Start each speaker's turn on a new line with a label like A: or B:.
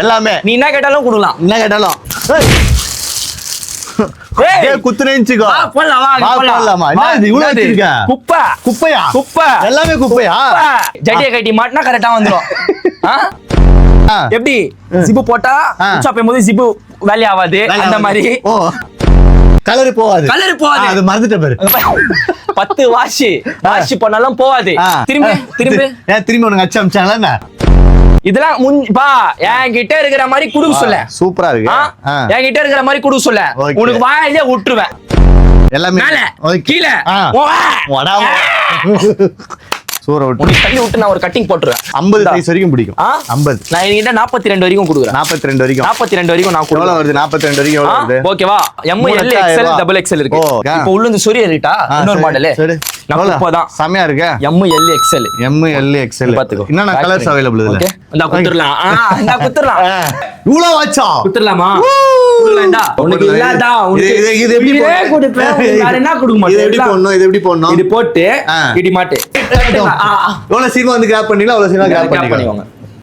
A: எல்லாமே
B: நீ என்ன கேட்டாலும் கொடுக்கலாம்.
A: என்ன கேட்டாலும் குத்துனேச்சுக்கோ. போடலாமா? என்ன இது இவ்வளவு வச்சிருக்க?
B: குப்பை.
A: குப்பையா?
B: குப்பை
A: எல்லாமே குப்பையா?
B: ஜட்டியை கட்டி மாட்டினா கரெக்டா வந்துடும். எப்படி ஜிப்பு போட்டா சாப்பிடும் போது ஜிப்பு வேலை ஆகாது அந்த மாதிரி.
A: கலர் போவாது.
B: கலர் போவாது.
A: அது மறந்துட்ட பாரு.
B: 10 வாஷ் பண்ணாலும் போவாது.
A: திரும்பி உனக்கு அச்சு அமிச்சாங்களா?
B: இதெல்லாம் என்கிட்ட இருக்கிற மாதிரி குடுக்க சொல்ல.
A: சூப்பரா இருக்கு.
B: என்கிட்ட இருக்கிற மாதிரி குடுக்க சொல்ல. உனக்கு வாயிலே விட்டுருவேன்.
A: எல்லாமே
B: மேல கீழே
A: சூற விட்டு
B: உனக்கு தள்ளி விட்டு நான் ஒரு கட்டிங் போட்டுருவேன்.
A: 50 சைஸ் வரைக்கும் பிடிக்கும். 50.
B: நான் என்கிட்ட 42 வரைக்கும் கொடுக்குறேன்.
A: 42 வரைக்கும்.
B: 42 வரைக்கும் நான்
A: எவ்வளவு வருது? 42 வரைக்கும் எவ்வளவு வருது?
B: ஓகேவா? M L XL double XL இருக்கு. இப்போ உள்ள இருந்து சொரிய இருக்கா? இன்னொரு மாடல். நம்ம இப்போதான்
A: செமையா இருக்கு.
B: M L XL.
A: M L XL.
B: பாத்துக்கோ.
A: என்னன்னா கலர்ஸ் அவேலபிள் இதுல.
B: ஓகே. இந்த குத்துறலாம். இந்த குத்துறலாம்.
A: இவ்ளோ வாச்சா?
B: குத்துறலாமா? குத்துறலாம்டா. உனக்கு இல்லடா.
A: இது எப்படி
B: கொடுப்பேன்? வேற என்ன கொடுக்க மாட்டேன்.
A: இது எப்படி போடணும்? இது எப்படி போடணும்?
B: இது போட்டு இடி மாட்டு.
A: எவ்வளவு சீக்கிரம் வந்து கிராப் பண்ணீங்களா? அவ்வளவு சீக்கிரம் கிராப் பண்ணிக்கோங்க.